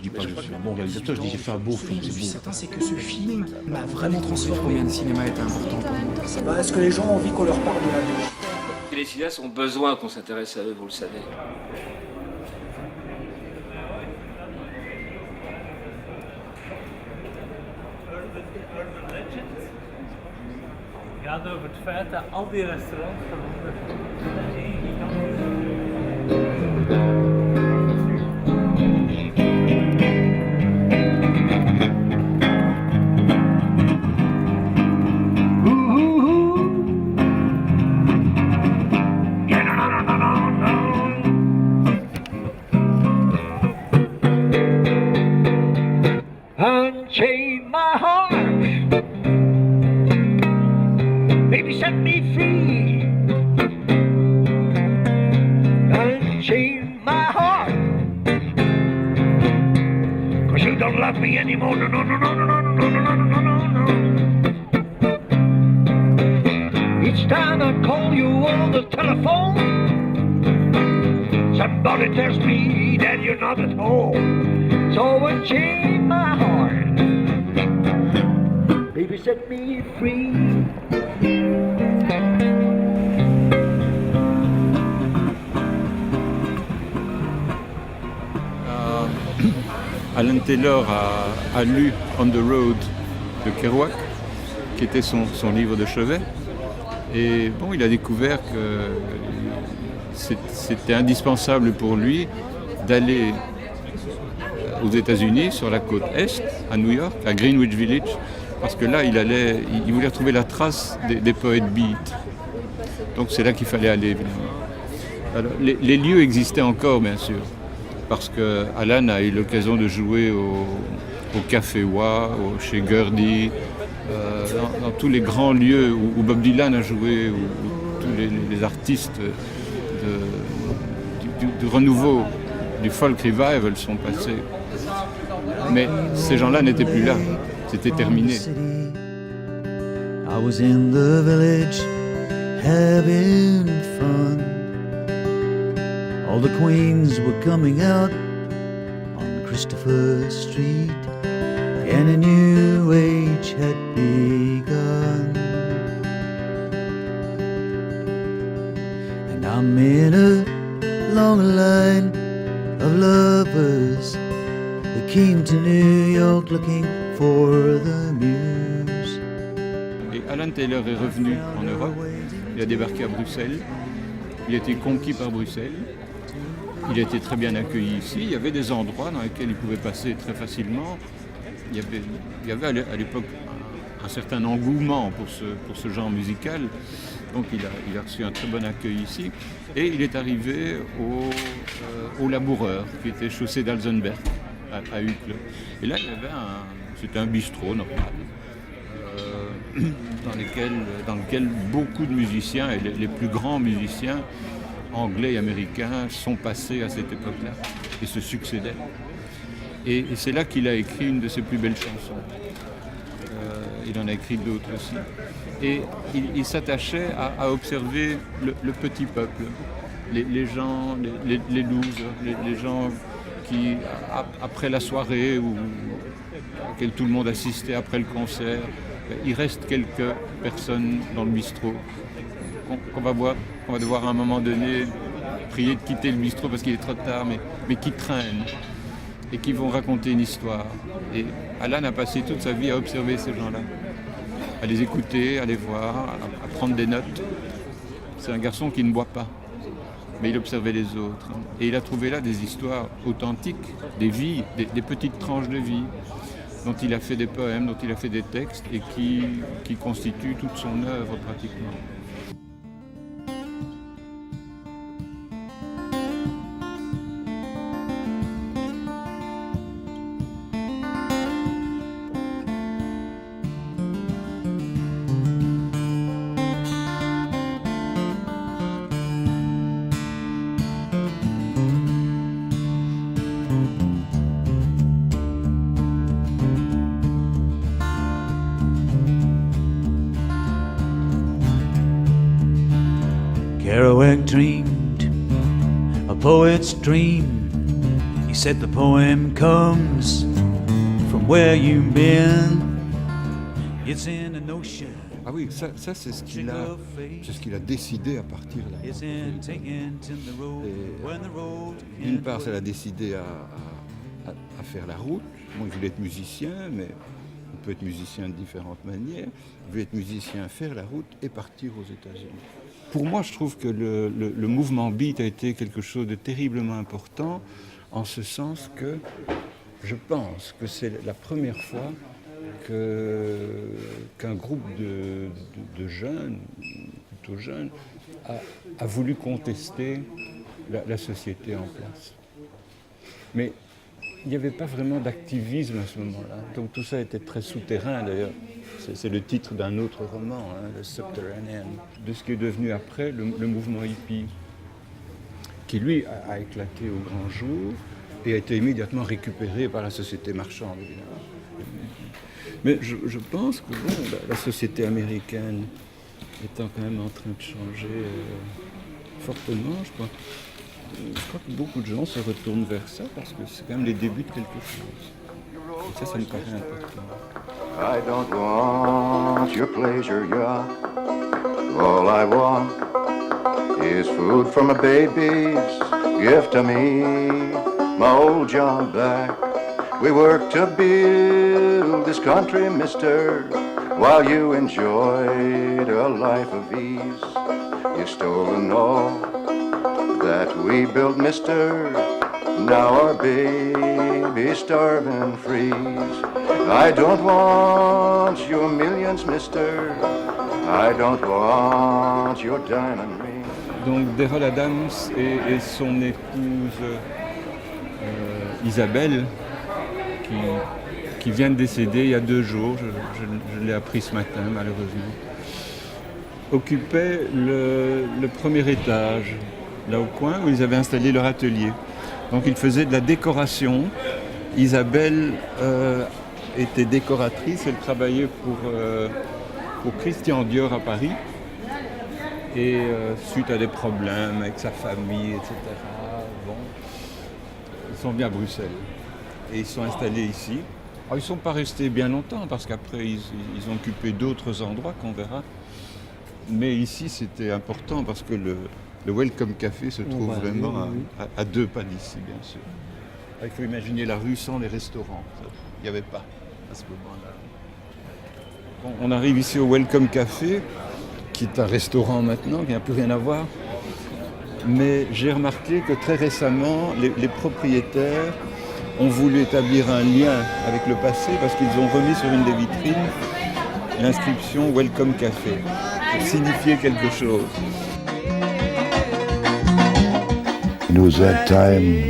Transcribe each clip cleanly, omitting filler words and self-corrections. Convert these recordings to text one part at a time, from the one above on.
dis pas que je suis un bon réalisateur, je dis j'ai fait un beau film. Je suis certain, c'est que ce film m'a vraiment transformé. Combien de cinéma était important pour moi? Est-ce que les gens ont envie qu'on leur parle de la vie? Les cinéastes ont besoin qu'on s'intéresse à eux, vous le savez. Het gaat over het feit dat al die restaurants Unchain my heart, baby set me free. Unchain my heart, 'cause you don't love me anymore. No, no, no, no, no, no, no, no, no, no, no. Each time I call you on the telephone, somebody tells me that you're not at home. So unchain my heart, baby set me free. Alan Taylor a lu On the Road de Kerouac, qui était son livre de chevet. Et bon, il a découvert que c'était indispensable pour lui d'aller aux États-Unis, sur la côte Est, à New York, à Greenwich Village, parce que là, il voulait retrouver la trace des poètes beats. Donc c'est là qu'il fallait aller, évidemment. Alors, les lieux existaient encore, bien sûr, parce que Alan a eu l'occasion de jouer au Café Wa, chez Gurdy, dans tous les grands lieux où Bob Dylan a joué, où tous les artistes du renouveau, du folk revival sont passés. Mais ces gens-là n'étaient plus là, c'était terminé. I was in the village having fun. All the queens were coming out on Christopher Street, and a new age had begun. And I'm in a long line of lovers who came to New York looking for the muse. Et Alan Taylor est revenu en Europe, il a débarqué à Bruxelles, il a été conquis par Bruxelles, il a été très bien accueilli ici, il y avait des endroits dans lesquels il pouvait passer très facilement, il y avait à l'époque un certain engouement pour ce genre musical, donc il a reçu un très bon accueil ici, et il est arrivé au Laboureur, qui était chaussée d'Alzenberg, à Uccle. Et là, il y avait c'était un bistrot normal, dans lequel beaucoup de musiciens, et les plus grands musiciens anglais et américains, sont passés à cette époque-là, et se succédaient. Et c'est là qu'il a écrit une de ses plus belles chansons. Il en a écrit d'autres aussi. Et il s'attachait à observer le petit peuple, les gens, les losers, les gens qui, après la soirée auquel tout le monde assistait après le concert, il reste quelques personnes dans le bistrot qu'on va devoir à un moment donné prier de quitter le bistrot parce qu'il est trop tard, mais qui traînent et qui vont raconter une histoire. Et Alan a passé toute sa vie à observer ces gens-là, à les écouter, à les voir, à prendre des notes. C'est un garçon qui ne boit pas, mais il observait les autres. Et il a trouvé là des histoires authentiques, des vies, des petites tranches de vie, dont il a fait des poèmes, dont il a fait des textes, et qui constituent toute son œuvre pratiquement. Kerouac dreamed a poet's dream. He said the poem comes from where you've been. It's in an ocean. Ah oui, ça c'est ce qu'il a décidé à partir de là. It's in taking to the road when the road. D'une part, ça l'a décidé à faire la route. Bon, il voulait être musicien, mais on peut être musicien de différentes manières. Il voulait être musicien, faire la route et partir aux États-Unis. Pour moi, je trouve que le mouvement beat a été quelque chose de terriblement important, en ce sens que je pense que c'est la première fois qu'un groupe de jeunes, plutôt jeunes, a voulu contester la société en place. Mais il n'y avait pas vraiment d'activisme à ce moment-là. Donc tout ça était très souterrain d'ailleurs. C'est le titre d'un autre roman, hein, le Subterranean, de ce qui est devenu après le mouvement hippie, qui lui a éclaté au grand jour et a été immédiatement récupéré par la société marchande, évidemment. Mais je pense que bon, la société américaine étant quand même en train de changer fortement, je crois que beaucoup de gens se retournent vers ça parce que c'est quand même les débuts de quelque chose. Et ça me paraît important. I don't want your pleasure yacht. All I want is food from a baby's gift to me. My old John Black. We worked to build this country, mister, while you enjoyed a life of ease. You've stolen all that we built, mister. Now our baby's starving freeze. I don't want your millions, mister. I don't want your diamond ring. Donc Daryl Adams et son épouse Isabelle, qui vient de décéder il y a 2 jours, je l'ai appris ce matin malheureusement, occupaient le premier étage, là au coin où ils avaient installé leur atelier. Donc ils faisaient de la décoration. Isabelle était décoratrice, elle travaillait pour Christian Dior à Paris. Et suite à des problèmes avec sa famille, etc., bon, ils sont venus à Bruxelles. Et ils sont installés ici. Alors, ils ne sont pas restés bien longtemps parce qu'après ils ont occupé d'autres endroits qu'on verra. Mais ici c'était important parce que le Welcome Café se trouve vraiment à 2 pas d'ici, bien sûr. Alors, il faut imaginer la rue sans les restaurants. Il n'y avait pas à ce moment-là. Bon, on arrive ici au Welcome Café, qui est un restaurant maintenant, qui n'a plus rien à voir. Mais j'ai remarqué que très récemment, les propriétaires ont voulu établir un lien avec le passé parce qu'ils ont remis sur une des vitrines l'inscription Welcome Café pour signifier quelque chose. It was that time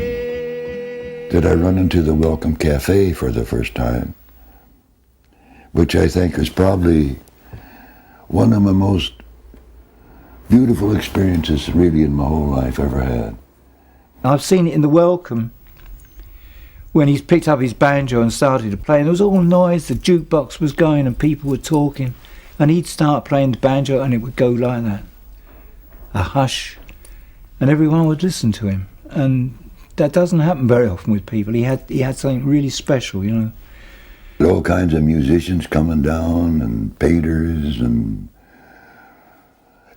that I run into the Welcome Cafe for the first time, which I think is probably one of my most beautiful experiences really in my whole life ever had. I've seen it in the Welcome when he's picked up his banjo and started to play, and there was all noise, the jukebox was going and people were talking, and he'd start playing the banjo and it would go like that, a hush, and everyone would listen to him. And that doesn't happen very often with people. He had something really special, you know. All kinds of musicians coming down and painters and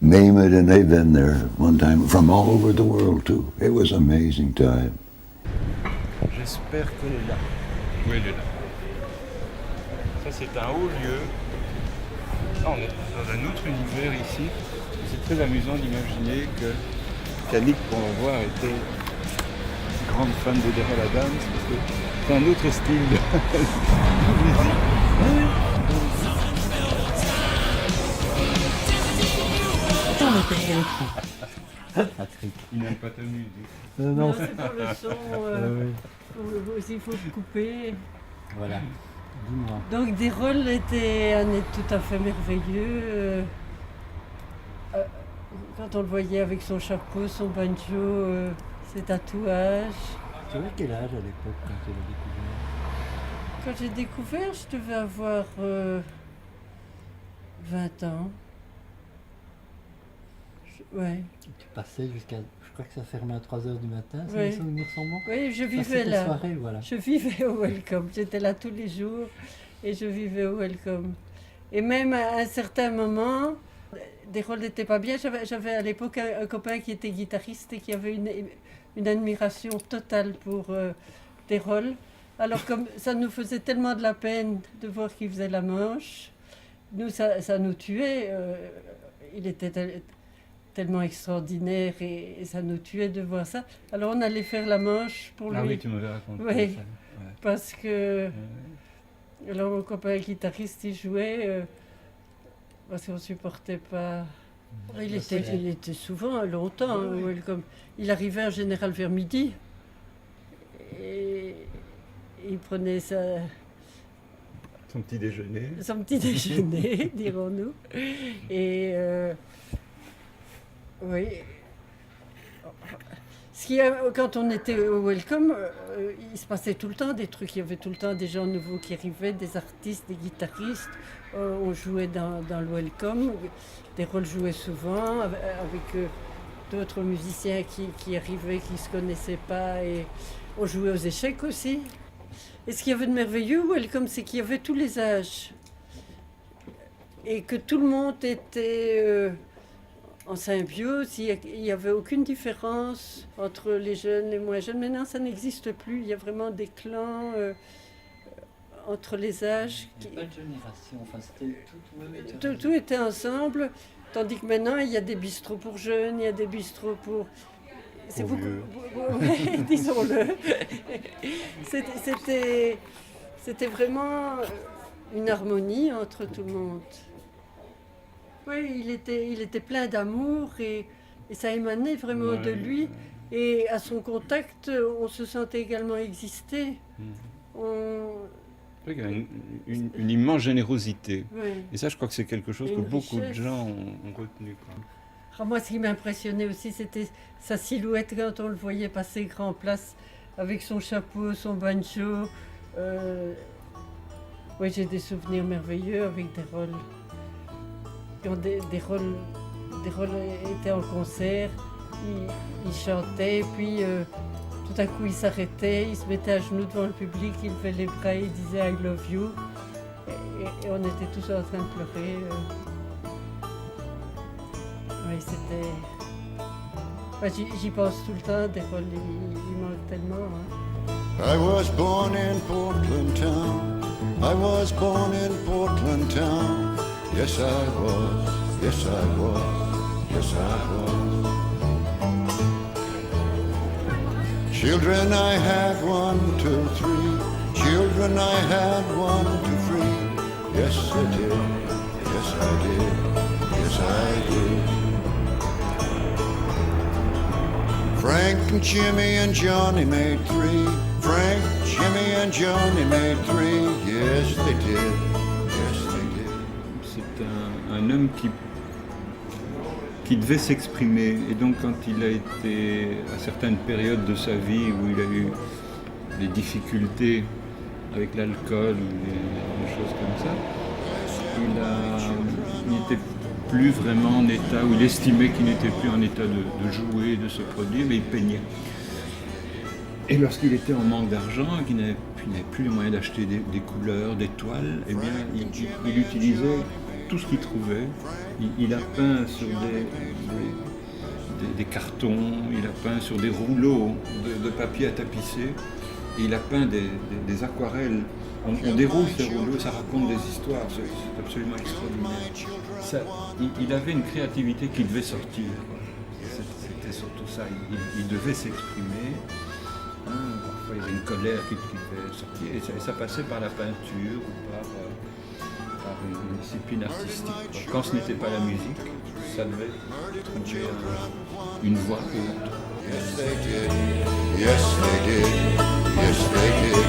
name it, and they've been there one time from all over the world too. It was an amazing time. J'espère qu'elle est là. Oui, elle est là. Ça, c'est un haut lieu. Là, on est dans un autre univers ici. C'est très amusant d'imaginer qu'Annick, qu'on va voir, était grande fan de Daryl Adams, parce que c'est un autre style de musique. Patrick, il n'aime pas ta musique. Non, c'est pour le son. Il faut couper. Voilà. Dis-moi. Donc Daryl était un être tout à fait merveilleux. Quand on le voyait avec son chapeau, son banjo, ses tatouages. Tu avais quel âge à l'époque quand tu l'as découvert? Quand j'ai découvert, je devais avoir 20 ans. Ouais. Tu passais jusqu'à... Je crois que ça fermait à 3h du matin, si Oui. mes souvenirs sont bons. Oui, je Ça, vivais c'était là. soirée, voilà. Je vivais au Welcome. J'étais là tous les jours et je vivais au Welcome. Et même à un certain moment, des rôles n'étaient pas bien. J'avais à l'époque un copain qui était guitariste et qui avait une admiration totale pour des rôles. Alors comme ça nous faisait tellement de la peine de voir qu'il faisait la manche, nous ça nous tuait. Il était tellement extraordinaire et ça nous tuait de voir ça. Alors on allait faire la manche pour lui. Ah oui, tu m'avais raconté Oui. ça. Ouais. Parce que alors mon copain guitariste il jouait parce qu'on supportait pas. Il était souvent longtemps au Welcome. Il arrivait en général vers midi et il prenait Son petit déjeuner. son petit déjeuner, dirons-nous. Et oui. Quand on était au Welcome, il se passait tout le temps des trucs. Il y avait tout le temps des gens nouveaux qui arrivaient, des artistes, des guitaristes. On jouait dans le Welcome. Des rôles jouaient souvent avec d'autres musiciens qui arrivaient, qui ne se connaissaient pas. Et on jouait aux échecs aussi. Et ce qu'il y avait de merveilleux au Welcome, c'est qu'il y avait tous les âges. Et que tout le monde était en symbiose. Il n'y avait aucune différence entre les jeunes et les moins jeunes. Maintenant, ça n'existe plus. Il y a vraiment des clans entre les âges. Il n'y a pas de génération, enfin c'était Tout était ensemble. Tandis que maintenant, il y a des bistrots pour jeunes, il y a des bistrots pour... C'est Pour beaucoup, vieux. ouais, disons-le. C'était vraiment une harmonie entre tout le monde. Oui, il était plein d'amour et ça émanait vraiment de lui. Et à son contact, on se sentait également exister. Il y a une immense générosité. Oui. Et ça, je crois que c'est quelque chose Et que une beaucoup de richesse. gens ont retenu, quoi. Alors moi, ce qui m'impressionnait aussi, c'était sa silhouette quand on le voyait passer grand place avec son chapeau, son banjo. Oui, j'ai des souvenirs merveilleux avec des rôles. Quand des rôles étaient en concert, il chantait, puis tout à coup il s'arrêtait, il se mettait à genoux devant le public, il levait les bras et il disait I love you. Et on était tous en train de pleurer. Oui, c'était... Ouais, j'y pense tout le temps, des rôles, il manque tellement. Hein. I was born in Portland town. I was born in Portland town. Yes, I was. Yes, I was. Yes, I was. Children, I had 1, 2, 3. Children, I had 1, 2, 3. Yes, I did. Yes, I did. Yes, I did. Frank and Jimmy and Johnny made 3. Frank, Jimmy and Johnny made 3. Yes, they did. Yes, they did. C'est un homme qui devait s'exprimer. Et donc, quand il a été à certaines périodes de sa vie où il a eu des difficultés avec l'alcool ou des choses comme ça, il n'était plus vraiment en état, où il estimait qu'il n'était plus en état de jouer, de se produire, mais il peignait. Et lorsqu'il était en manque d'argent, qu'il n'avait plus les moyens d'acheter des couleurs, des toiles, eh bien, il utilisait tout ce qu'il trouvait. Il a peint sur des cartons, il a peint sur des rouleaux de papier à tapisser, et il a peint des aquarelles. On déroule ces rouleaux, ça raconte des histoires, c'est absolument extraordinaire. Il avait une créativité qui devait sortir. C'était surtout ça, il devait s'exprimer. Parfois il y avait une colère qui devait sortir, et ça passait par la peinture ou par une discipline artistique. Quand ce n'était pas la musique, ça devait trouver une voie ou l'autre. Yes, they did. Yes, they did. Yes, they did.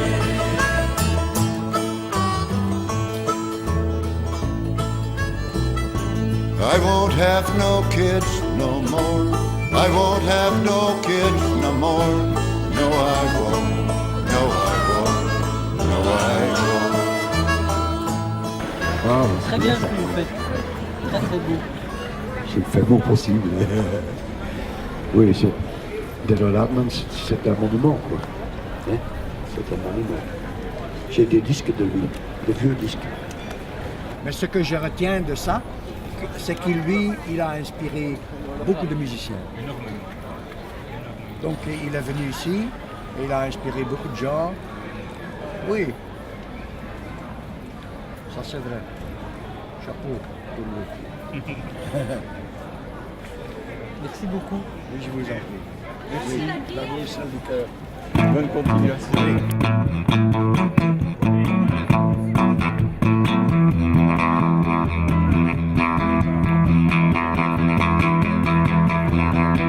I won't have no kids no more. I won't have no kids no more. No, I won't. No, I won't. No, I won't. Très bien ce que vous faites. Très très beau. Je fais mon possible. Oui, Daniel Hartman, c'est un monument, quoi. Hein, c'est un monument. J'ai des disques de lui, des vieux disques. Mais ce que je retiens de ça, c'est qu'il, lui, il a inspiré beaucoup de musiciens. Donc il est venu ici, et il a inspiré beaucoup de gens. Oui, ça c'est vrai. Chapeau pour lui. Merci beaucoup. Oui, je vous en prie. Merci. Bravo, salut du cœur. Bonne continuation.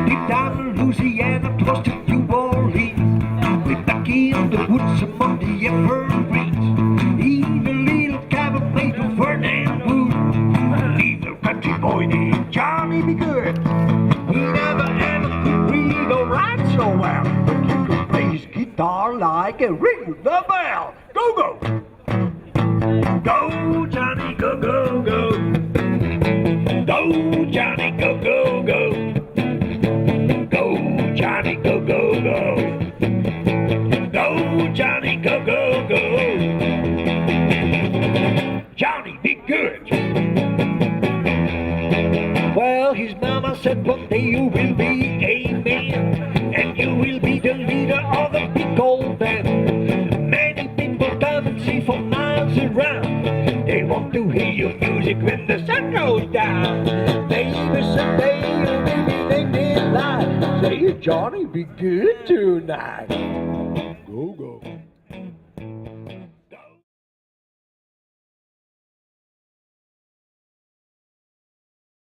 Deep down in Louisiana, close to New Orleans, we're back in the woods among the evergreens. In a little cabin made of fern and wood, little country boy named Johnny B. Good. He never ever could read or write so well, but he could play his guitar like a ring the bell. Go, go! Go, Johnny, go, go, go. Go, Johnny, go, go, go. Go, Johnny, go, go, go. Go, Johnny, go, go, go. Johnny, be good. Well, his mama said one day you will be a man, and you will be the leader of a big old band. Many people come and see for miles around. They want to hear your music when the sun goes down. Maybe someday you'll maybe they may lie. Say, Johnny, be good tonight.